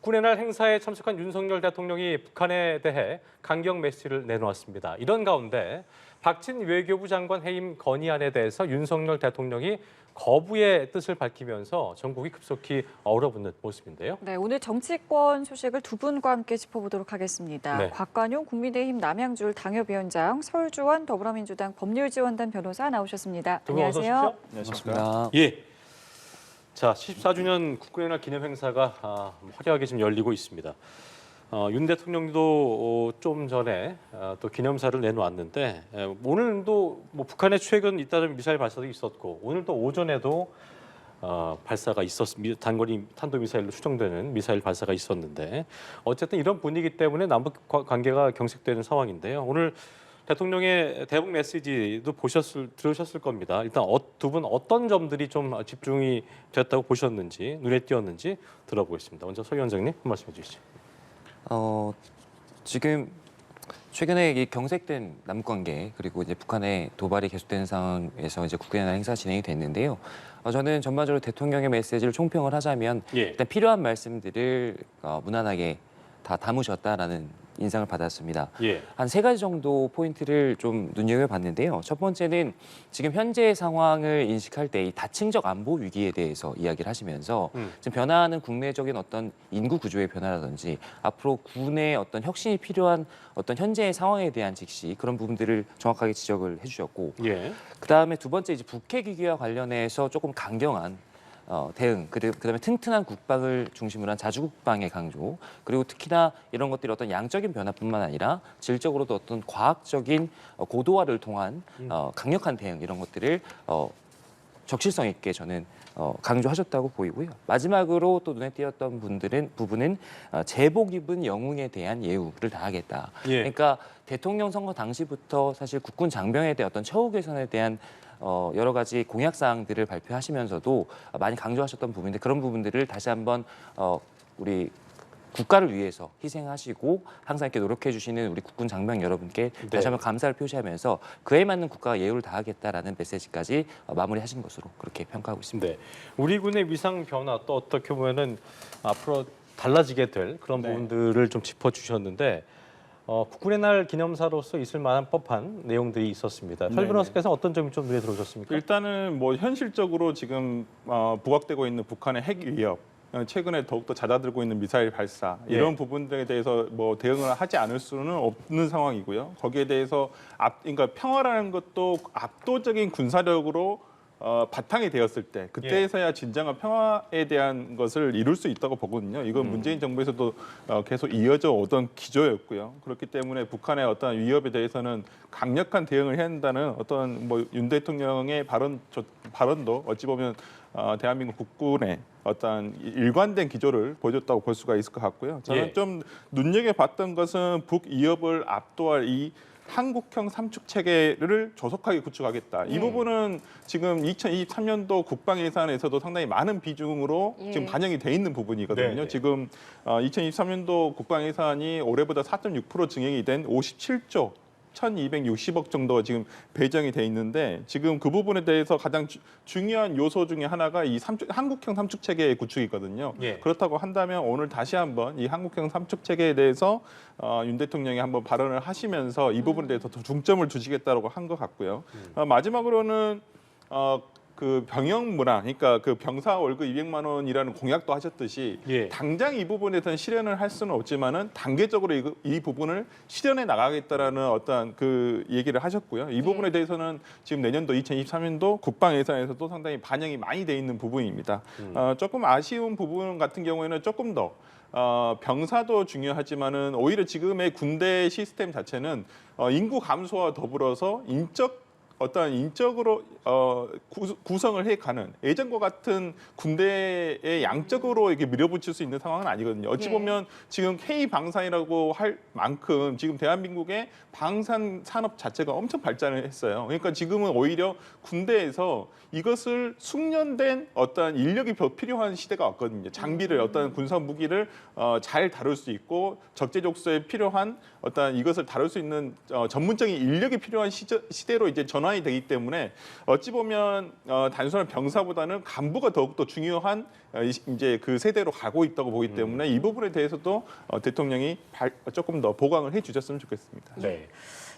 국군의 날 행사에 참석한 윤석열 대통령이 북한에 대해 강경 메시지를 내놓았습니다. 이런 가운데 박진 외교부 장관 해임 건의안에 대해서 윤석열 대통령이 거부의 뜻을 밝히면서 전국이 급속히 얼어붙는 모습인데요. 네, 오늘 정치권 소식을 두 분과 함께 짚어보도록 하겠습니다. 네. 곽관용 국민의힘 남양주 당협위원장, 설주원 더불어민주당 법률지원단 변호사 나오셨습니다. 두 분 어서 안녕하세요. 오십시오. 안녕하십니까. 예. 자, 74주년 국군의 날 기념 행사가 화려하게 지금 열리고 있습니다. 윤 대통령도 좀 전에 또 기념사를 내놓았는데 오늘도 뭐 북한의 최근 잇따른 미사일 발사도 있었고 오늘도 오전에도 발사가 단거리 탄도미사일로 추정되는 미사일 발사가 있었는데 어쨌든 이런 분위기 때문에 남북 관계가 경색되는 상황인데요. 오늘 대통령의 대북 메시지도 들으셨을 겁니다. 일단 두 분 어떤 점들이 좀 집중이 됐다고 보셨는지 눈에 띄었는지 들어보겠습니다. 먼저 서 위원장님 한 말씀해 주시죠. 지금 최근에 이 경색된 남북 관계 그리고 이제 북한의 도발이 계속되는 상황에서 이제 국군의 날 행사 진행이 됐는데요. 저는 전반적으로 대통령의 메시지를 총평을 하자면 일단 필요한 말씀들을 무난하게 다 담으셨다라는 인상을 받았습니다. 한 세 가지 정도 포인트를 좀 눈여겨봤는데요. 첫 번째는 지금 현재의 상황을 인식할 때 이 다층적 안보 위기에 대해서 이야기를 하시면서 지금 변화하는 국내적인 어떤 인구 구조의 변화라든지 앞으로 군의 어떤 혁신이 필요한 어떤 현재의 상황에 대한 직시 그런 부분들을 정확하게 지적을 해주셨고 그다음에 두 번째 이제 북핵 위기와 관련해서 조금 강경한 대응, 그다음에 튼튼한 국방을 중심으로 한 자주국방의 강조, 그리고 특히나 이런 것들이 어떤 양적인 변화뿐만 아니라 질적으로도 어떤 과학적인 고도화를 통한 강력한 대응 이런 것들을 적실성 있게 저는 강조하셨다고 보이고요. 마지막으로 또 눈에 띄었던 부분은 제복 입은 영웅에 대한 예우를 다하겠다. 그러니까 대통령 선거 당시부터 사실 국군 장병에 대한 어떤 처우 개선에 대한 여러 가지 공약 사항들을 발표하시면서도 많이 강조하셨던 부분인데 그런 부분들을 다시 한번 우리 국가를 위해서 희생하시고 항상 이렇게 노력해 주시는 우리 국군 장병 여러분께 다시 한번 감사를 표시하면서 그에 맞는 국가가 예우를 다하겠다라는 메시지까지 마무리하신 것으로 그렇게 평가하고 있습니다. 네. 우리 군의 위상 변화 또 어떻게 보면은 앞으로 달라지게 될 그런 부분들을 좀 짚어주셨는데 국군의 날 기념사로서 있을 만한 법한 내용들이 있었습니다. 설 변호사께서 어떤 점이 좀 눈에 들어오셨습니까? 일단은 뭐 현실적으로 지금 부각되고 있는 북한의 핵 위협, 최근에 더욱더 잦아들고 있는 미사일 발사 이런 부분들에 대해서 뭐 대응을 하지 않을 수는 없는 상황이고요. 거기에 대해서 그러니까 평화라는 것도 압도적인 군사력으로 바탕이 되었을 때 그때에서야 진정한 평화에 대한 것을 이룰 수 있다고 보거든요. 이건 문재인 정부에서도 계속 이어져 오던 기조였고요. 그렇기 때문에 북한의 어떤 위협에 대해서는 강력한 대응을 해야 한다는 어떤 뭐 윤 대통령의 발언도 어찌 보면 대한민국 국군의 어떤 일관된 기조를 보여줬다고 볼 수가 있을 것 같고요. 저는 좀 눈여겨봤던 것은 북위협을 압도할 이 한국형 삼축 체계를 조속하게 구축하겠다. 이 부분은 지금 2023년도 국방 예산에서도 상당히 많은 비중으로 지금 반영이 돼 있는 부분이거든요. 지금 2023년도 국방 예산이 올해보다 4.6% 증액이 된 57조 1,260억 정도가 지금 배정이 돼 있는데 지금 그 부분에 대해서 가장 중요한 요소 중에 하나가 이 한국형 삼축 체계의 구축이거든요. 그렇다고 한다면 오늘 다시 한번 이 한국형 삼축 체계에 대해서 윤 대통령이 한번 발언을 하시면서 이 부분에 대해서 더 중점을 두시겠다고 한 것 같고요. 마지막으로는 그 병영 문화, 그러니까 그 병사 월급 200만 원이라는 공약도 하셨듯이 당장 이 부분에서는 실현을 할 수는 없지만은 단계적으로 이 부분을 실현해 나가겠다라는 어떤 그 얘기를 하셨고요. 이 부분에 대해서는 지금 내년도 2023년도 국방 예산에서도 상당히 반영이 많이 돼 있는 부분입니다. 조금 아쉬운 부분 같은 경우에는 조금 더 병사도 중요하지만은 오히려 지금의 군대 시스템 자체는 인구 감소와 더불어서 인적으로 구성을 해가는 예전과 같은 군대에 양적으로 이렇게 밀어붙일 수 있는 상황은 아니거든요. 어찌 보면 지금 K 방산이라고 할 만큼 지금 대한민국의 방산 산업 자체가 엄청 발전을 했어요. 그러니까 지금은 오히려 군대에서 이것을 숙련된 어떤 인력이 필요한 시대가 왔거든요. 장비를 어떤 군사 무기를 잘 다룰 수 있고 적재적소에 필요한 어떤 이것을 다룰 수 있는 전문적인 인력이 필요한 시대로 이제 전환 전환이 되기 때문에 어찌 보면 단순한 병사보다는 간부가 더욱더 중요한 이제 그 세대로 가고 있다고 보기 때문에 이 부분에 대해서도 대통령이 조금 더 보강을 해주셨으면 좋겠습니다. 네.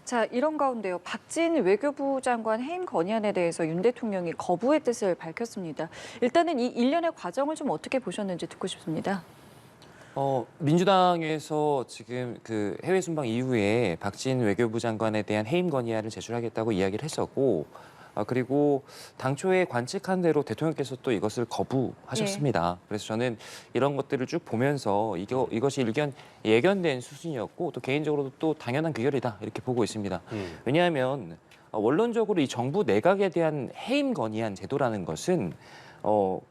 자, 이런 가운데요. 박진 외교부 장관 해임 건의안에 대해서 윤 대통령이 거부의 뜻을 밝혔습니다. 일단은 이 일련의 과정을 좀 어떻게 보셨는지 듣고 싶습니다. 민주당에서 지금 그 해외 순방 이후에 박진 외교부 장관에 대한 해임 건의안을 제출하겠다고 이야기를 했었고, 그리고 당초에 관측한 대로 대통령께서 또 이것을 거부하셨습니다. 그래서 저는 이런 것들을 쭉 보면서 이것이 예견된 수순이었고 또 개인적으로도 또 당연한 귀결이다 이렇게 보고 있습니다. 왜냐하면 원론적으로 이 정부 내각에 대한 해임 건의안 제도라는 것은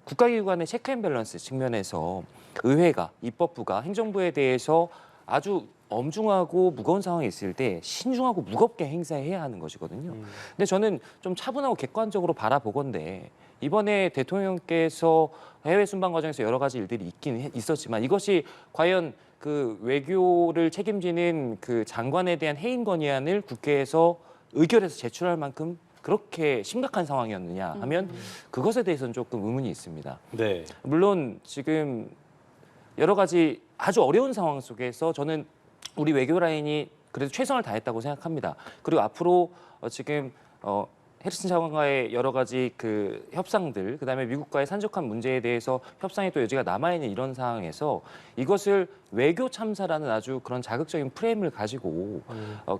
국가기관의 체크앤밸런스 측면에서 의회가, 입법부가 행정부에 대해서 아주 엄중하고 무거운 상황이 있을 때 신중하고 무겁게 행사해야 하는 것이거든요. 근데 저는 좀 차분하고 객관적으로 바라보건대 이번에 대통령께서 해외 순방 과정에서 여러 가지 일들이 있었지만 이것이 과연 그 외교를 책임지는 그 장관에 대한 해임 건의안을 국회에서 의결해서 제출할 만큼 그렇게 심각한 상황이었느냐 하면 그것에 대해서는 조금 의문이 있습니다. 네. 물론 지금 여러 가지 아주 어려운 상황 속에서 저는 우리 외교 라인이 그래도 최선을 다했다고 생각합니다. 그리고 앞으로 지금 해리슨 장관과의 여러 가지 그 협상들, 그다음에 미국과의 산적한 문제에 대해서 협상의 또 여지가 남아있는 이런 상황에서 이것을 외교 참사라는 아주 그런 자극적인 프레임을 가지고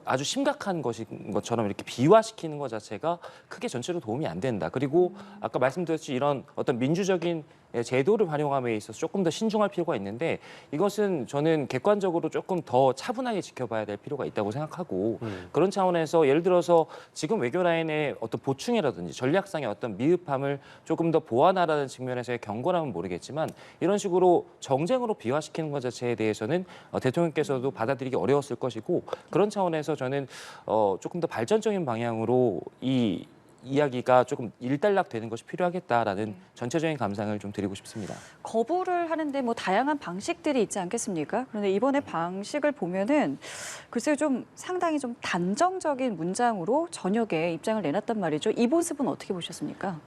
아주 심각한 것인 것처럼 이렇게 비화시키는 것 자체가 크게 전체로 도움이 안 된다. 그리고 아까 말씀드렸듯이 이런 어떤 민주적인 제도를 활용함에 있어서 조금 더 신중할 필요가 있는데 이것은 저는 객관적으로 조금 더 차분하게 지켜봐야 될 필요가 있다고 생각하고 그런 차원에서 예를 들어서 지금 외교 라인의 어떤 보충이라든지 전략상의 어떤 미흡함을 조금 더 보완하라는 측면에서의 경고라면 모르겠지만 이런 식으로 정쟁으로 비화시키는 것 자체에 대해서는 대통령께서도 받아들이기 어려웠을 것이고 그런 차원에서 저는 조금 더 발전적인 방향으로 이 이야기가 조금 일단락되는 것이 필요하겠다라는 전체적인 감상을 좀 드리고 싶습니다. 거부를 하는데 뭐 다양한 방식들이 있지 않겠습니까? 그런데 이번에 방식을 보면은 글쎄요 좀 상당히 좀 단정적인 문장으로 저녁에 입장을 내놨단 말이죠. 이 모습은 어떻게 보셨습니까?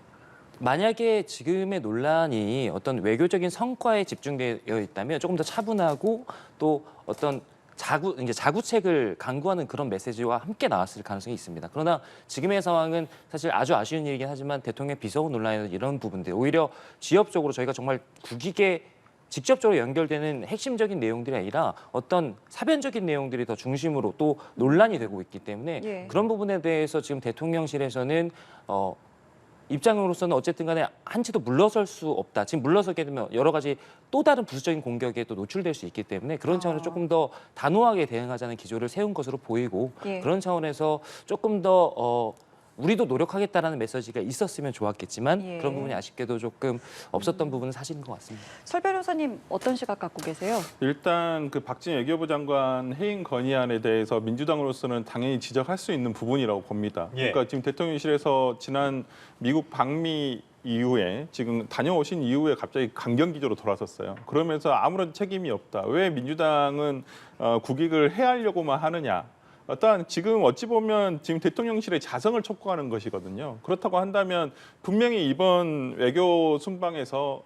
만약에 지금의 논란이 어떤 외교적인 성과에 집중되어 있다면 조금 더 차분하고 또 어떤 자구책을 강구하는 그런 메시지와 함께 나왔을 가능성이 있습니다. 그러나 지금의 상황은 사실 아주 아쉬운 일이긴 하지만 대통령 비서관 논란이나 이런 부분들 오히려 지역적으로 저희가 정말 국익에 직접적으로 연결되는 핵심적인 내용들이 아니라 어떤 사변적인 내용들이 더 중심으로 또 논란이 되고 있기 때문에 그런 부분에 대해서 지금 대통령실에서는 입장으로서는 어쨌든 간에 한치도 물러설 수 없다. 지금 물러서게 되면 여러 가지 또 다른 부수적인 공격에 또 노출될 수 있기 때문에 그런 차원에서 조금 더 단호하게 대응하자는 기조를 세운 것으로 보이고 그런 차원에서 조금 더 우리도 노력하겠다라는 메시지가 있었으면 좋았겠지만 그런 부분이 아쉽게도 조금 없었던 부분은 사실인 것 같습니다. 설 변호사님 어떤 시각 갖고 계세요? 일단 그 박진 외교부 장관 해임 건의안에 대해서 민주당으로서는 당연히 지적할 수 있는 부분이라고 봅니다. 그러니까 지금 대통령실에서 지난 미국 방미 이후에 지금 다녀오신 이후에 갑자기 강경 기조로 돌아섰어요. 그러면서 아무런 책임이 없다. 왜 민주당은 국익을 해하려고만 하느냐. 일단 지금 어찌 보면 지금 대통령실의 자성을 촉구하는 것이거든요. 그렇다고 한다면 분명히 이번 외교 순방에서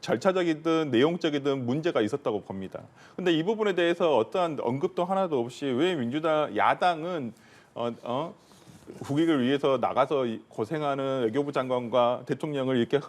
절차적이든 내용적이든 문제가 있었다고 봅니다. 근데 이 부분에 대해서 어떠한 언급도 하나도 없이 왜 민주당 야당은 국익을 위해서 나가서 고생하는 외교부 장관과 대통령을 이렇게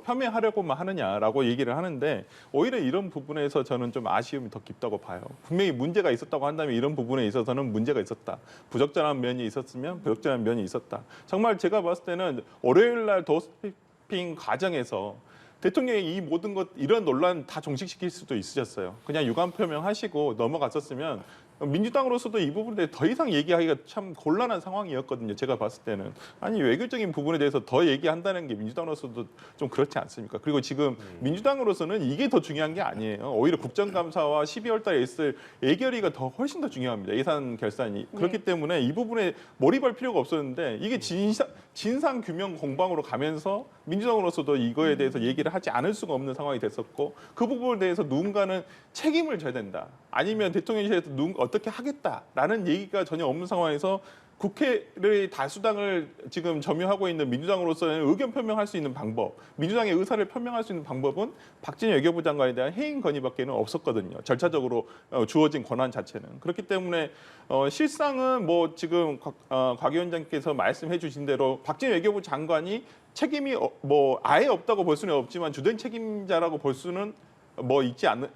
폄훼하려고만 하느냐라고 얘기를 하는데 오히려 이런 부분에서 저는 좀 아쉬움이 더 깊다고 봐요. 분명히 문제가 있었다고 한다면 이런 부분에 있어서는 문제가 있었다. 부적절한 면이 있었으면 부적절한 면이 있었다. 정말 제가 봤을 때는 월요일 날 도스피핑 과정에서 대통령이 이 모든 이런 논란 다 종식시킬 수도 있으셨어요. 그냥 유감 표명하시고 넘어갔었으면 민주당으로서도 이 부분에 대해 더 이상 얘기하기가 참 곤란한 상황이었거든요. 제가 봤을 때는. 아니 외교적인 부분에 대해서 더 얘기한다는 게 민주당으로서도 좀 그렇지 않습니까? 그리고 지금 민주당으로서는 이게 더 중요한 게 아니에요. 오히려 국정감사와 12월 달에 있을 예결위가 훨씬 더 중요합니다. 예산 결산이. 그렇기 때문에 이 부분에 몰입할 필요가 없었는데 이게 진상 규명 공방으로 가면서 민주당으로서도 이거에 대해서 얘기를 하지 않을 수가 없는 상황이 됐었고 그 부분에 대해서 누군가는 책임을 져야 된다. 아니면 대통령실에서 어떻게 하겠다라는 얘기가 전혀 없는 상황에서 국회의 다수당을 지금 점유하고 있는 민주당으로서는 의견 표명할 수 있는 방법, 민주당의 의사를 표명할 수 있는 방법은 박진영 외교부 장관에 대한 해임 건의밖에는 없었거든요. 절차적으로 주어진 권한 자체는. 그렇기 때문에 실상은 뭐 지금 곽 위원장께서 말씀해 주신 대로 박진영 외교부 장관이 책임이 뭐 아예 없다고 볼 수는 없지만 주된 책임자라고 볼 수는 뭐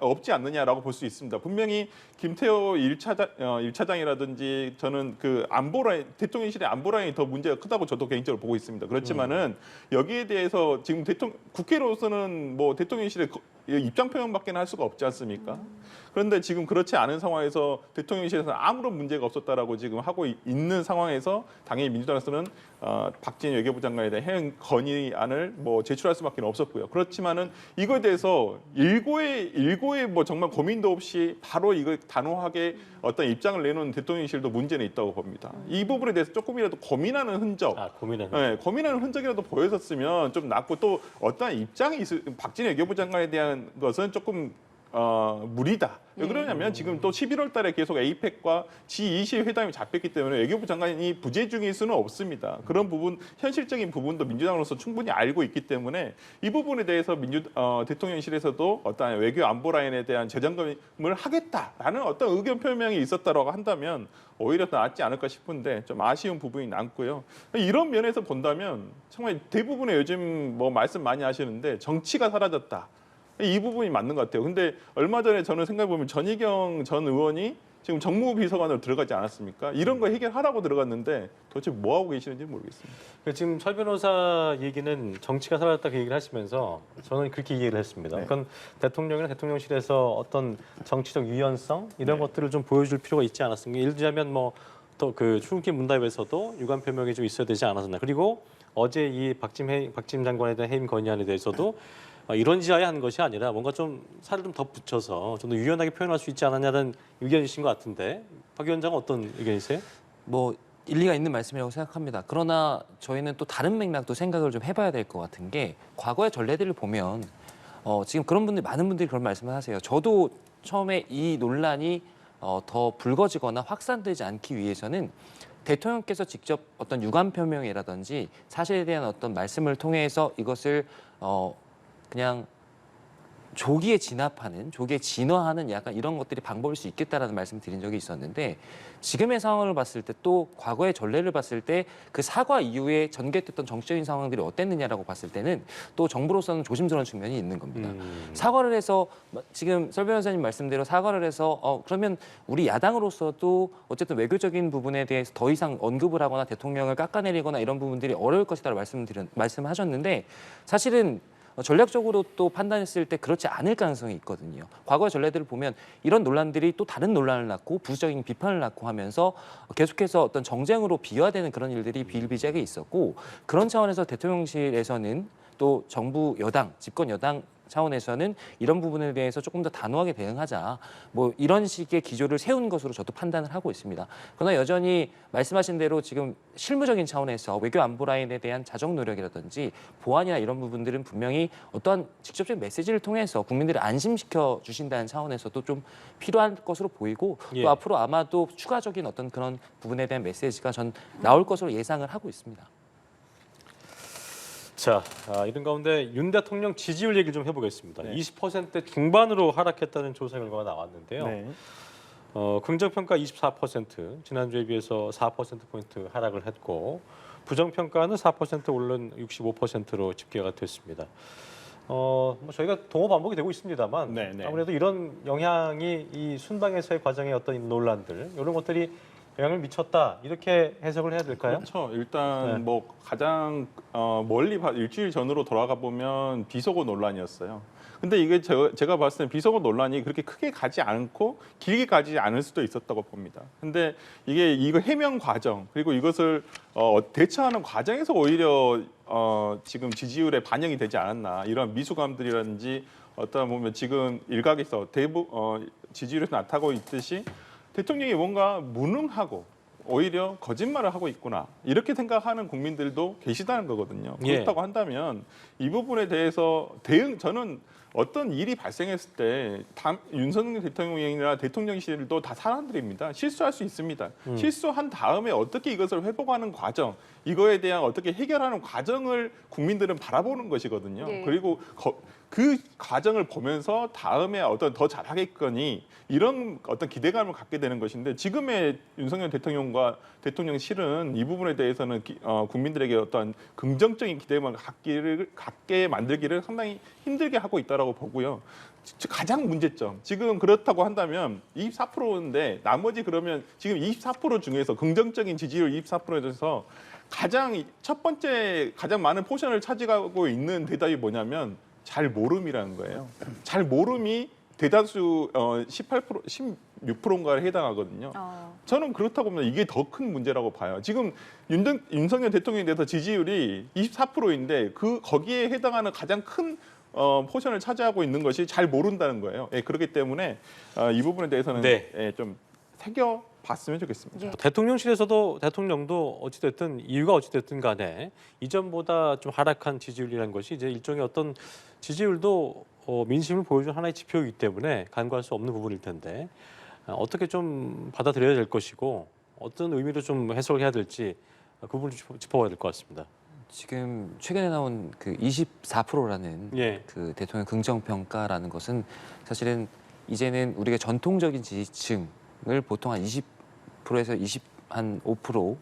없지 않느냐라고 볼 수 있습니다. 분명히 김태호 1차장이라든지 저는 그 안보라인, 대통령실의 안보라인이 더 문제가 크다고 저도 개인적으로 보고 있습니다. 그렇지만은 여기에 대해서 지금 국회로서는 뭐 대통령실의 입장 표명밖에 할 수가 없지 않습니까? 그런데 지금 그렇지 않은 상황에서 대통령실에서는 아무런 문제가 없었다라고 지금 하고 있는 상황에서 당연히 민주당에서는 박진영 외교부 장관에 대한 해임 건의안을 뭐 제출할 수밖에 없었고요. 그렇지만은 이거에 대해서 일고의 뭐 정말 고민도 없이 바로 이걸 단호하게 어떤 입장을 내놓은 대통령실도 문제는 있다고 봅니다. 이 부분에 대해서 조금이라도 고민하는 흔적, 고민하는 흔적이라도 보였었으면 좀 낫고 또 어떤 입장이 박진영 외교부 장관에 대한 것은 조금 무리다. 왜 그러냐면 지금 또 11월 달에 계속 APEC과 G20 회담이 잡혔기 때문에 외교부 장관이 부재 중일 수는 없습니다. 그런 부분, 현실적인 부분도 민주당으로서 충분히 알고 있기 때문에 이 부분에 대해서 대통령실에서도 어떤 외교 안보 라인에 대한 재점검을 하겠다라는 어떤 의견 표명이 있었다라고 한다면 오히려 더 낫지 않을까 싶은데 좀 아쉬운 부분이 남고요. 이런 면에서 본다면 정말 대부분의 요즘 뭐 말씀 많이 하시는데 정치가 사라졌다. 이 부분이 맞는 것 같아요. 근데 얼마 전에 저는 생각해보면 전희경 전 의원이 지금 정무비서관으로 들어가지 않았습니까? 이런 거 해결하라고 들어갔는데 도대체 뭐 하고 계시는지 모르겠습니다. 지금 설 변호사 얘기는 정치가 사라졌다 그 얘기를 하시면서 저는 그렇게 이해를 했습니다. 네. 그건 대통령이나 대통령실에서 어떤 정치적 유연성 이런 것들을 좀 보여줄 필요가 있지 않았습니까? 예를 들자면 뭐 또 그 출국기 문답에서도 유감 표명이 좀 있어야 되지 않았었나. 그리고 어제 이 박진 장관에 대한 해임 건의안에 대해서도 이런지하에 한 것이 아니라 뭔가 좀 살을 좀 더 붙여서 좀 더 유연하게 표현할 수 있지 않았냐는 의견이신 것 같은데 박 위원장은 어떤 의견이세요? 뭐 일리가 있는 말씀이라고 생각합니다. 그러나 저희는 또 다른 맥락도 생각을 좀 해봐야 될 것 같은 게 과거의 전례들을 보면 지금 그런 분들 많은 분들이 그런 말씀을 하세요. 저도 처음에 이 논란이 더 불거지거나 확산되지 않기 위해서는 대통령께서 직접 어떤 유감 표명이라든지 사실에 대한 어떤 말씀을 통해서 이것을 그냥 조기에 진압하는, 조기에 진화하는 약간 이런 것들이 방법일 수 있겠다라는 말씀 드린 적이 있었는데 지금의 상황을 봤을 때 또 과거의 전례를 봤을 때 그 사과 이후에 전개됐던 정치적인 상황들이 어땠느냐라고 봤을 때는 또 정부로서는 조심스러운 측면이 있는 겁니다. 사과를 해서 지금 설 변호사님 말씀대로 사과를 해서 그러면 우리 야당으로서도 어쨌든 외교적인 부분에 대해서 더 이상 언급을 하거나 대통령을 깎아내리거나 이런 부분들이 어려울 것이다라고 말씀하셨는데 사실은 전략적으로 또 판단했을 때 그렇지 않을 가능성이 있거든요. 과거의 전례들을 보면 이런 논란들이 또 다른 논란을 낳고 부수적인 비판을 낳고 하면서 계속해서 어떤 정쟁으로 비화되는 그런 일들이 비일비재하게 있었고 그런 차원에서 대통령실에서는 또 정부 여당, 집권 여당 차원에서는 이런 부분에 대해서 조금 더 단호하게 대응하자. 뭐 이런 식의 기조를 세운 것으로 저도 판단을 하고 있습니다. 그러나 여전히 말씀하신 대로 지금 실무적인 차원에서 외교 안보 라인에 대한 자정 노력이라든지 보완이나 이런 부분들은 분명히 어떠한 직접적인 메시지를 통해서 국민들을 안심시켜 주신다는 차원에서도 좀 필요한 것으로 보이고 또 앞으로 아마도 추가적인 어떤 그런 부분에 대한 메시지가 전 나올 것으로 예상을 하고 있습니다. 자, 이런 가운데 윤 대통령 지지율 얘기를 좀 해보겠습니다. 네. 20% 중반으로 하락했다는 조사 결과가 나왔는데요. 네. 긍정평가 24%, 지난주에 비해서 4%포인트 하락을 했고 부정평가는 4% 오른 65%로 집계가 됐습니다. 뭐 저희가 동호 반복이 되고 있습니다만 네. 아무래도 이런 영향이 이 순방에서의 과정의 어떤 논란들 이런 것들이 영향을 미쳤다 이렇게 해석을 해야 될까요? 그렇죠. 일단 뭐 가장 멀리 일주일 전으로 돌아가 보면 비속어 논란이었어요. 근데 이게 제가 봤을 때 비속어 논란이 그렇게 크게 가지 않고 길게 가지 않을 수도 있었다고 봅니다. 근데 이거 해명 과정 그리고 이것을 대처하는 과정에서 오히려 지금 지지율에 반영이 되지 않았나 이런 미수감들이라든지 어떤 보면 지금 일각에서 지지율에서 나타나고 있듯이 대통령이 뭔가 무능하고 오히려 거짓말을 하고 있구나 이렇게 생각하는 국민들도 계시다는 거거든요. 그렇다고 한다면 이 부분에 대해서 저는 어떤 일이 발생했을 때 윤석열 대통령이나 대통령실도 다 사람들입니다. 실수할 수 있습니다. 실수한 다음에 어떻게 이것을 회복하는 과정, 이거에 대한 어떻게 해결하는 과정을 국민들은 바라보는 것이거든요. 네. 그리고 그 과정을 보면서 다음에 어떤 더 잘하겠거니 이런 어떤 기대감을 갖게 되는 것인데 지금의 윤석열 대통령과 대통령실은 이 부분에 대해서는 국민들에게 어떤 긍정적인 기대감을 갖게 만들기를 상당히 힘들게 하고 있다라고 보고요. 가장 문제점 지금 그렇다고 한다면 24%인데 나머지 그러면 지금 24% 중에서 긍정적인 지지율 24%에서 가장 첫 번째 가장 많은 포션을 차지하고 있는 대답이 뭐냐면 잘 모름이라는 거예요. 잘 모름이 대다수 18% 16%인가에 해당하거든요. 저는 그렇다고 보면 이게 더 큰 문제라고 봐요. 지금 윤석열 대통령에 대해서 지지율이 24%인데 거기에 해당하는 가장 큰 포션을 차지하고 있는 것이 잘 모른다는 거예요. 예, 그렇기 때문에 이 부분에 대해서는 네. 예, 좀 새겨봤으면 좋겠습니다. 예. 대통령실에서도 대통령도 어찌됐든 이유가 어찌됐든 간에 이전보다 좀 하락한 지지율이라는 것이 이제 일종의 어떤 지지율도 민심을 보여준 하나의 지표이기 때문에 간과할 수 없는 부분일 텐데 어떻게 좀 받아들여야 될 것이고 어떤 의미로 좀 해석을 해야 될지 그 부분을 짚어봐야 될 것 같습니다. 지금 최근에 나온 그 24%라는 예. 그 대통령 긍정 평가라는 것은 사실은 이제는 우리가 전통적인 지지층을 보통 한 20%에서 5%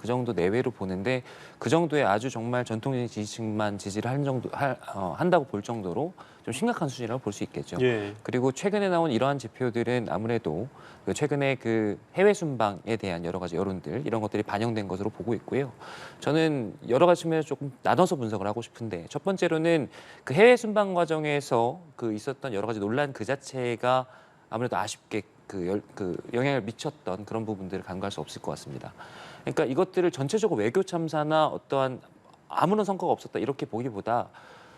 그 정도 내외로 보는데 그 정도의 아주 정말 전통적인 지지층만 지지를 한다고 볼 정도로 좀 심각한 수준이라고 볼 수 있겠죠. 예. 그리고 최근에 나온 이러한 지표들은 아무래도 최근에 그 해외 순방에 대한 여러 가지 여론들 이런 것들이 반영된 것으로 보고 있고요. 저는 여러 가지 측면에서 조금 나눠서 분석을 하고 싶은데 첫 번째로는 그 해외 순방 과정에서 그 있었던 여러 가지 논란 그 자체가 아무래도 아쉽게 그 영향을 미쳤던 그런 부분들을 간과할 수 없을 것 같습니다. 그러니까 이것들을 전체적으로 외교 참사나 어떠한 아무런 성과가 없었다 이렇게 보기보다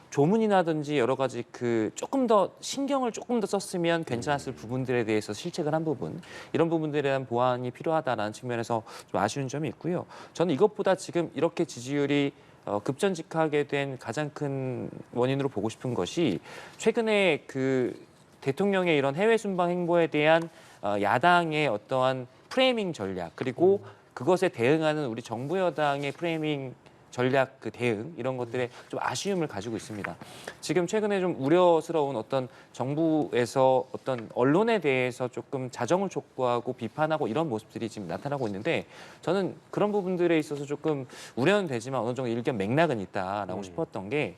조문이라든지 여러 가지 그 조금 더 신경을 조금 더 썼으면 괜찮았을 부분들에 대해서 실책을 한 부분 이런 부분들에 대한 보완이 필요하다는 측면에서 좀 아쉬운 점이 있고요. 저는 이것보다 지금 이렇게 지지율이 급전직하게 된 가장 큰 원인으로 보고 싶은 것이 최근에 그 대통령의 이런 해외 순방 행보에 대한 야당의 어떠한 프레이밍 전략 그리고 그것에 대응하는 우리 정부 여당의 프레이밍 전략 그 대응 이런 것들에 좀 아쉬움을 가지고 있습니다. 지금 최근에 좀 우려스러운 어떤 정부에서 어떤 언론에 대해서 조금 자정을 촉구하고 비판하고 이런 모습들이 지금 나타나고 있는데 저는 그런 부분들에 있어서 조금 우려는 되지만 어느 정도 일견 맥락은 있다라고 싶었던 게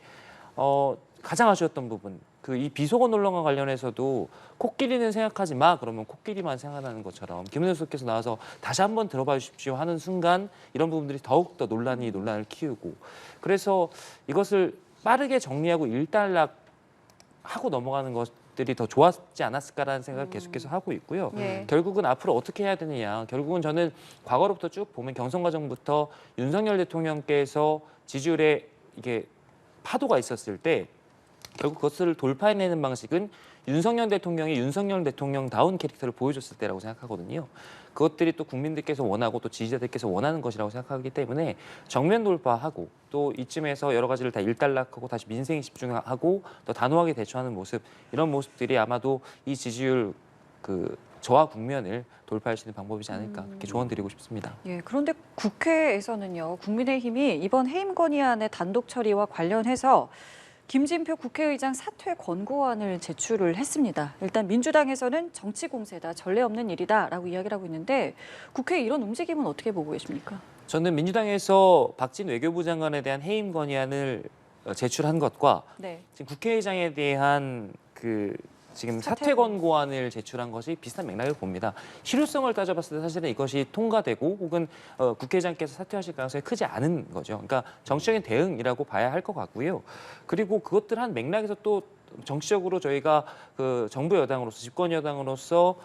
가장 아쉬웠던 부분 그 이 비속어 논란과 관련해서도 코끼리는 생각하지 마 그러면 코끼리만 생각나는 것처럼 김은혜 수석께서 나와서 다시 한번 들어봐 주십시오 하는 순간 이런 부분들이 더욱더 논란을 키우고 그래서 이것을 빠르게 정리하고 일단락 하고 넘어가는 것들이 더 좋았지 않았을까라는 생각을 계속해서 하고 있고요. 예. 결국은 앞으로 어떻게 해야 되느냐. 결국은 저는 과거로부터 쭉 보면 경선 과정부터 윤석열 대통령께서 지지율에 이게 파도가 있었을 때 결국 그것을 돌파해내는 방식은 윤석열 대통령이 윤석열 대통령다운 캐릭터를 보여줬을 때라고 생각하거든요. 그것들이 또 국민들께서 원하고 또 지지자들께서 원하는 것이라고 생각하기 때문에 정면 돌파하고 또 이쯤에서 여러 가지를 다 일단락하고 다시 민생에 집중하고 더 단호하게 대처하는 모습 이런 모습들이 아마도 이 지지율 그 저하 국면을 돌파할 수 있는 방법이지 않을까 그렇게 조언드리고 싶습니다. 예, 그런데 국회에서는요, 국민의힘이 이번 해임 건의안의 단독 처리와 관련해서 김진표 국회의장 사퇴 권고안을 제출을 했습니다. 일단 민주당에서는 정치 공세다, 전례 없는 일이다라고 이야기를 하고 있는데 국회 이런 움직임은 어떻게 보고 계십니까? 저는 민주당에서 박진 외교부 장관에 대한 해임 건의안을 제출한 것과 네. 지금 국회의장에 대한 그 지금 사퇴 권고안을 제출한 것이 비슷한 맥락을 봅니다. 실효성을 따져봤을 때 사실은 이것이 통과되고 혹은 국회의장께서 사퇴하실 가능성이 크지 않은 거죠. 그러니까 정치적인 대응이라고 봐야 할 것 같고요. 그리고 그것들 한 맥락에서 또 정치적으로 저희가 그 정부 여당으로서 집권 여당으로서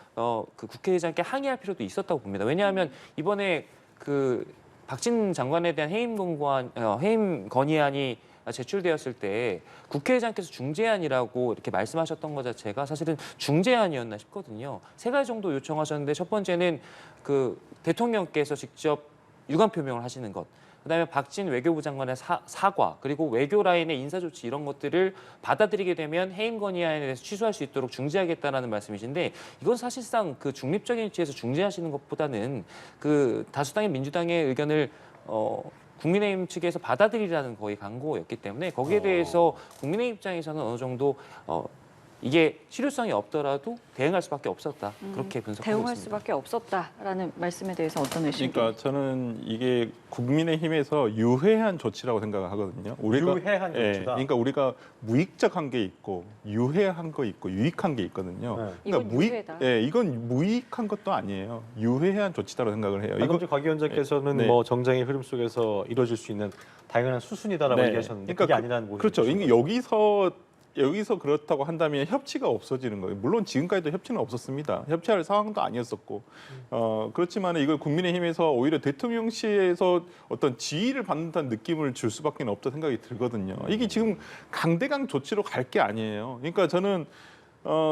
그 국회의장께 항의할 필요도 있었다고 봅니다. 왜냐하면 이번에 그 박진 장관에 대한 해임 건의안이 제출되었을 때 국회의장께서 중재안이라고 이렇게 말씀하셨던 것 자체가 사실은 중재안이었나 싶거든요. 세 가지 정도 요청하셨는데 첫 번째는 그 대통령께서 직접 유감 표명을 하시는 것. 그다음에 박진 외교부 장관의 사과 그리고 외교 라인의 인사 조치 이런 것들을 받아들이게 되면 해임 건의안에 대해서 취소할 수 있도록 중지하겠다라는 말씀이신데 이건 사실상 그 중립적인 위치에서 중지하시는 것보다는 그 다수당의 민주당의 의견을 국민의힘 측에서 받아들이라는 거의 강고였기 때문에 거기에 대해서 국민의힘 입장에서는 어느 정도 이게 실효성이 없더라도 대응할 수밖에 없었다. 그렇게 분석하고 대응할 있습니다. 수밖에 없었다라는 말씀에 대해서 어떤 의심이? 그러니까 저는 이게 국민의힘에서 유해한 조치라고 생각하거든요. 유해한 조치다. 그러니까 우리가 무익적한 게 있고 유해한 거 있고 유익한 게 있거든요. 네. 이건 유해다. 이건 무익한 것도 아니에요. 유해한 조치다라고 생각을 해요. 방금 곽 위원장께서는 네. 뭐 정쟁의 흐름 속에서 이루어질 수 있는 당연한 수순이다라고 네. 얘기하셨는데 그러니까 그게 아니라는 모습. 그렇죠. 이게 여기서 그렇다고 한다면 협치가 없어지는 거예요. 물론 지금까지도 협치는 없었습니다. 협치할 상황도 아니었었고 그렇지만 이걸 국민의힘에서 오히려 대통령실에서 어떤 지휘를 받는다는 느낌을 줄 수밖에 없다 생각이 들거든요. 이게 지금 강대강 조치로 갈 게 아니에요. 그러니까 저는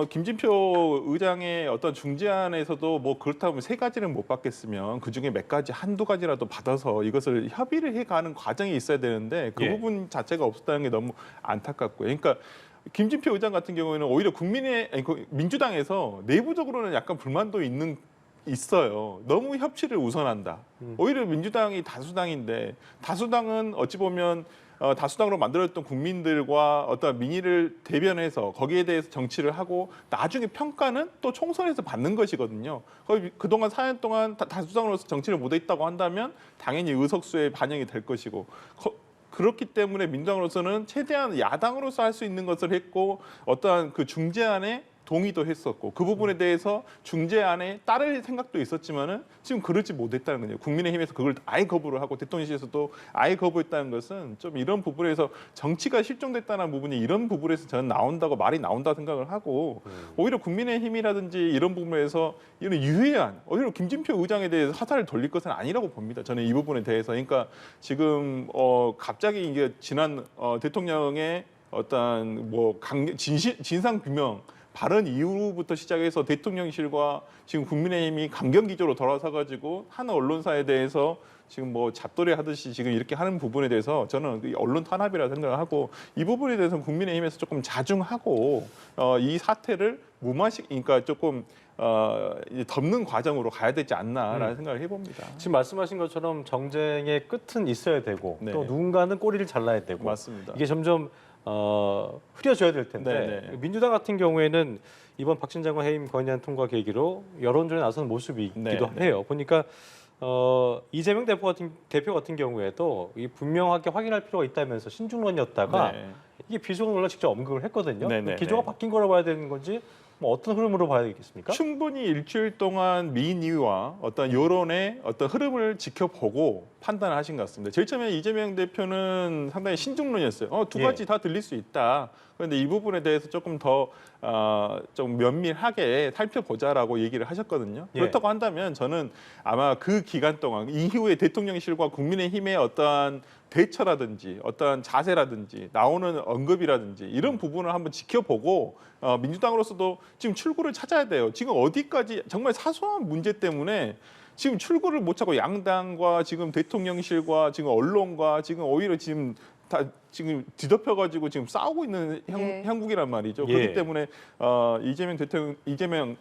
김진표 의장의 어떤 중재안에서도 뭐 그렇다면 3가지는 못 받겠으면 그중에 몇 가지 한두 가지라도 받아서 이것을 협의를 해가는 과정이 있어야 되는데 그 예. 부분 자체가 없었다는 게 너무 안타깝고요. 그러니까 김진표 의장 같은 경우에는 오히려 민주당에서 내부적으로는 약간 불만도 있어요. 너무 협치를 우선한다. 오히려 민주당이 다수당인데 다수당은 어찌 보면 다수당으로 만들어졌던 국민들과 어떤 민의를 대변해서 거기에 대해서 정치를 하고 나중에 평가는 또 총선에서 받는 것이거든요. 그동안 4년 동안 다수당으로서 정치를 못했다고 한다면 당연히 의석수에 반영이 될 것이고 그렇기 때문에 민주당으로서는 최대한 야당으로서 할 수 있는 것을 했고 어떠한 그 중재안에 동의도 했었고 그 부분에 대해서 중재안에 따를 생각도 있었지만은 지금 그러지 못했다는 거예요. 국민의힘에서 그걸 아예 거부를 하고 대통령실에서도 아예 거부했다는 것은 좀 이런 부분에서 정치가 실종됐다는 부분이 이런 부분에서 저는 말이 나온다고 생각을 하고 오히려 국민의힘이라든지 이런 부분에서 이런 유해한 오히려 김진표 의장에 대해서 화살을 돌릴 것은 아니라고 봅니다. 저는 이 부분에 대해서 그러니까 지금 갑자기 이게 지난 대통령의 어떤 진상 규명 발언 이후부터 시작해서 대통령실과 지금 국민의힘이 강경 기조로 돌아서 가지고 한 언론사에 대해서 지금 뭐 잡돌이 하듯이 지금 이렇게 하는 부분에 대해서 저는 언론 탄압이라 생각을 하고 이 부분에 대해서는 국민의힘에서 조금 자중하고 이 사태를 그러니까 조금 이제 덮는 과정으로 가야 되지 않나라는 생각을 해봅니다. 지금 말씀하신 것처럼 정쟁의 끝은 있어야 되고 네. 또 누군가는 꼬리를 잘라야 되고 맞습니다. 이게 점점 흐려져야 될 텐데 네네. 민주당 같은 경우에는 이번 박진 장관 해임 건의안 통과 계기로 여론전에 나선 모습이 있기도 네. 해요. 보니까 이재명 대표 같은 경우에도 이 분명하게 확인할 필요가 있다면서 신중론이었다가 네. 이게 비속어 논란 직접 언급을 했거든요. 네네. 기조가 바뀐 거라고 봐야 되는 건지 뭐 어떤 흐름으로 봐야 되겠습니까? 충분히 일주일 동안 민의와 어떤 여론의 어떤 흐름을 지켜보고 판단을 하신 것 같습니다. 제일 처음에 이재명 대표는 상당히 신중론이었어요. 두 가지 다 들릴 수 있다. 그런데 이 부분에 대해서 조금 더 좀 면밀하게 살펴보자라고 얘기를 하셨거든요. 예. 그렇다고 한다면 저는 아마 그 기간 동안 이후에 대통령실과 국민의힘의 어떠한 대처라든지 어떠한 자세라든지 나오는 언급이라든지 이런 부분을 한번 지켜보고 민주당으로서도 지금 출구를 찾아야 돼요. 지금 어디까지 정말 사소한 문제 때문에 지금 출구를 못 찾고 양당과 지금 대통령실과 지금 언론과 지금 오히려 지금 뒤덮여가지고 지금 싸우고 있는 형국이란 말이죠. 예. 그렇기 때문에 이재명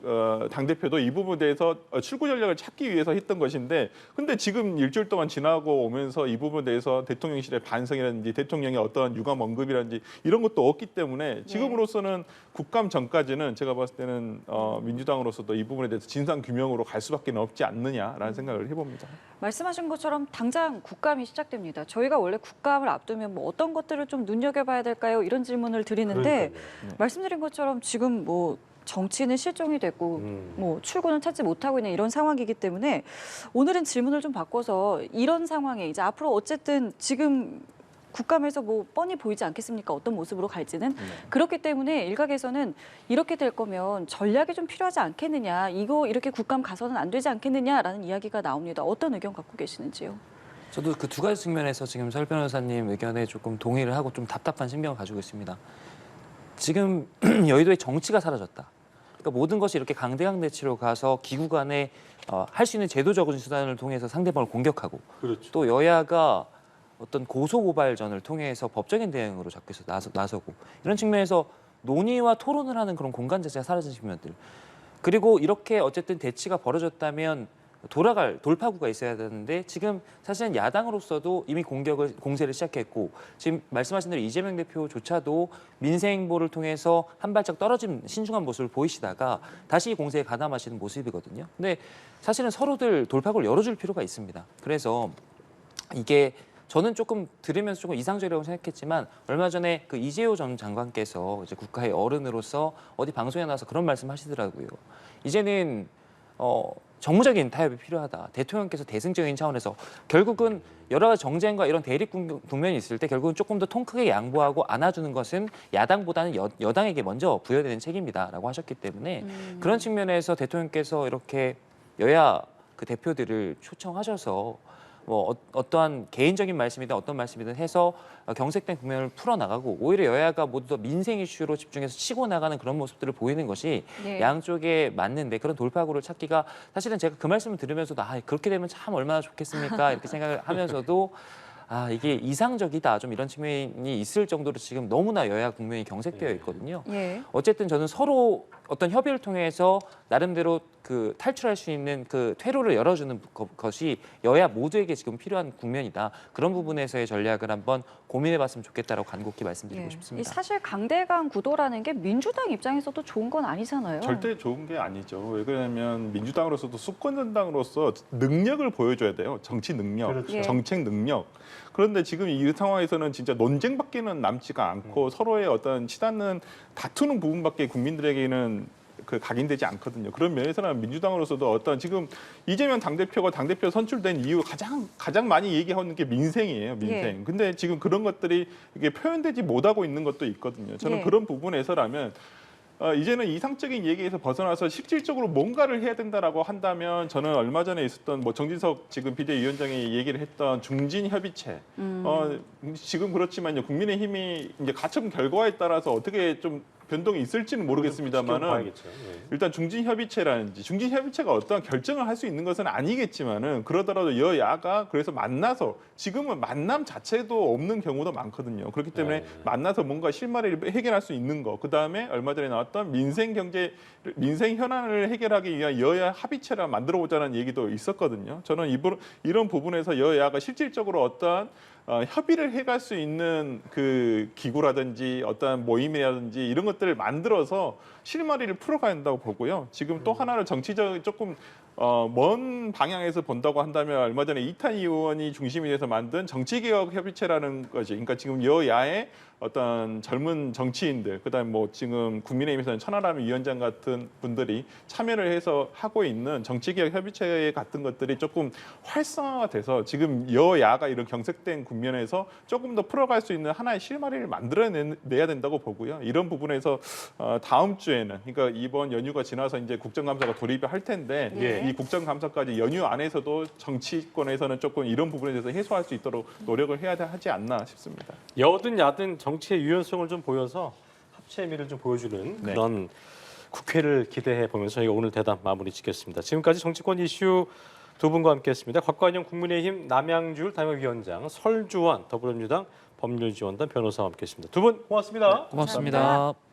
당대표도 이 부분에 대해서 출구 전략을 찾기 위해서 했던 것인데, 근데 지금 일주일 동안 지나고 오면서 이 부분에 대해서 대통령실의 반성이라든지 대통령의 어떤 유감 언급이라든지 이런 것도 없기 때문에 지금으로서는 국감 전까지는 제가 봤을 때는 민주당으로서도 이 부분에 대해서 진상 규명으로 갈 수밖에 없지 않느냐라는 생각을 해봅니다. 말씀하신 것처럼 당장 국감이 시작됩니다. 저희가 원래 국감을 앞두면 뭐 어떤 것들을 좀 눈여겨봐야 될까요? 이런 질문을 드리는데 말씀드린 것처럼 지금 뭐 정치는 실종이 됐고 뭐 출구는 찾지 못하고 있는 이런 상황이기 때문에 오늘은 질문을 좀 바꿔서 이런 상황에 이제 앞으로 어쨌든 지금 국감에서 뭐 뻔히 보이지 않겠습니까? 어떤 모습으로 갈지는. 그렇기 때문에 일각에서는 이렇게 될 거면 전략이 좀 필요하지 않겠느냐. 이거 이렇게 국감 가서는 안 되지 않겠느냐라는 이야기가 나옵니다. 어떤 의견 갖고 계시는지요? 저도 그 두 가지 측면에서 지금 설 변호사님 의견에 조금 동의를 하고 좀 답답한 심경을 가지고 있습니다. 지금 여의도의 정치가 사라졌다. 그러니까 모든 것이 이렇게 강대강 대치로 가서 기구 간에 할 수 있는 제도적인 수단을 통해서 상대방을 공격하고 그렇죠. 또 여야가 어떤 고소 고발전을 통해서 법적인 대응으로 자꾸 해서 나서고 이런 측면에서 논의와 토론을 하는 그런 공간 자체가 사라진 측면들. 그리고 이렇게 어쨌든 대치가 벌어졌다면 돌파구가 있어야 되는데 지금 사실은 야당으로서도 이미 공세를 시작했고 지금 말씀하신 대로 이재명 대표조차도 민생 행보를 통해서 한 발짝 떨어진 신중한 모습을 보이시다가 다시 이 공세에 가담하시는 모습이거든요. 근데 사실은 서로들 돌파구를 열어줄 필요가 있습니다. 그래서 이게 저는 조금 들으면서 조금 이상적이라고 생각했지만 얼마 전에 그 이재호 전 장관께서 이제 국가의 어른으로서 어디 방송에 나와서 그런 말씀하시더라고요. 이제는 정무적인 타협이 필요하다. 대통령께서 대승적인 차원에서 결국은 여러 가지 정쟁과 이런 대립 국면이 있을 때 결국은 조금 더 통 크게 양보하고 안아주는 것은 야당보다는 여당에게 먼저 부여되는 책임이다라고 하셨기 때문에 그런 측면에서 대통령께서 이렇게 여야 그 대표들을 초청하셔서 뭐 어떠한 개인적인 말씀이든 어떤 말씀이든 해서 경색된 국면을 풀어나가고 오히려 여야가 모두 더 민생 이슈로 집중해서 치고 나가는 그런 모습들을 보이는 것이 네. 양쪽에 맞는데 그런 돌파구를 찾기가 사실은 제가 그 말씀을 들으면서도 그렇게 되면 참 얼마나 좋겠습니까 이렇게 생각을 하면서도 이게 이상적이다 좀 이런 측면이 있을 정도로 지금 너무나 여야 국면이 경색되어 있거든요. 예. 어쨌든 저는 서로 어떤 협의를 통해서 나름대로 그 탈출할 수 있는 그 퇴로를 열어주는 것이 여야 모두에게 지금 필요한 국면이다. 그런 부분에서의 전략을 한번 고민해봤으면 좋겠다라고 간곡히 말씀드리고 이 싶습니다. 사실 강대강 구도라는 게 민주당 입장에서도 좋은 건 아니잖아요. 절대 좋은 게 아니죠. 왜 그러냐면 민주당으로서도 수권 정당으로서 능력을 보여줘야 돼요. 정치 능력, 그렇죠. 예. 정책 능력. 그런데 지금 이 상황에서는 진짜 논쟁밖에는 남지가 않고 서로의 어떤 치닫는 다투는 부분밖에 국민들에게는 그 각인되지 않거든요. 그런 면에서는 민주당으로서도 어떤 지금 이재명 당대표가 당대표 선출된 이후 가장 많이 얘기하는 게 민생이에요. 민생. 예. 근데 지금 그런 것들이 이게 표현되지 못하고 있는 것도 있거든요. 저는 예. 그런 부분에서라면 이제는 이상적인 얘기에서 벗어나서 실질적으로 뭔가를 해야 된다라고 한다면 저는 얼마 전에 있었던 뭐 정진석 지금 비대위원장이 얘기를 했던 중진 협의체 지금 그렇지만요 국민의힘이 이제 가처분 결과에 따라서 어떻게 좀 변동이 있을지는 모르겠습니다만은 지켜봐야겠죠. 예. 일단 중진협의체라든지 중진협의체가 어떠한 결정을 할 수 있는 것은 아니겠지만은 그러더라도 여야가 그래서 만나서 지금은 만남 자체도 없는 경우도 많거든요. 그렇기 때문에 네. 만나서 뭔가 실마리를 해결할 수 있는 거. 그다음에 얼마 전에 나왔던 민생 현안을 해결하기 위한 여야 합의체를 만들어 보자는 얘기도 있었거든요. 저는 이런 부분에서 여야가 실질적으로 어떠한 협의를 해갈 수 있는 그 기구라든지 어떤 모임이라든지 이런 것들을 만들어서 실마리를 풀어가야 한다고 보고요. 지금 또 하나를 정치적 조금 먼 방향에서 본다고 한다면 얼마 전에 이탄희 의원이 중심이 돼서 만든 정치개혁협의체라는 거지. 그러니까 지금 여야의 어떤 젊은 정치인들, 그다음에 뭐 지금 국민의힘에서는 천하람 위원장 같은 분들이 참여를 해서 하고 있는 정치개혁협의체 같은 것들이 조금 활성화가 돼서 지금 여야가 이런 경색된 국면에서 조금 더 풀어갈 수 있는 하나의 실마리를 만들어내야 된다고 보고요. 이런 부분에서 다음 주에는 그러니까 이번 연휴가 지나서 이제 국정감사가 돌입을 할 텐데 예. 이 국정감사까지 연휴 안에서도 정치권에서는 조금 이런 부분에 대해서 해소할 수 있도록 노력을 해야 하지 않나 싶습니다. 여든 야든 정치의 유연성을 좀 보여서 합체의 미를 좀 보여주는 네. 그런 국회를 기대해 보면서 저희가 오늘 대담 마무리 짓겠습니다. 지금까지 정치권 이슈 두 분과 함께했습니다. 곽관영 국민의힘 남양주 당협위원장, 설주환 더불어민주당 법률지원단 변호사와 함께했습니다. 두 분 고맙습니다. 고맙습니다.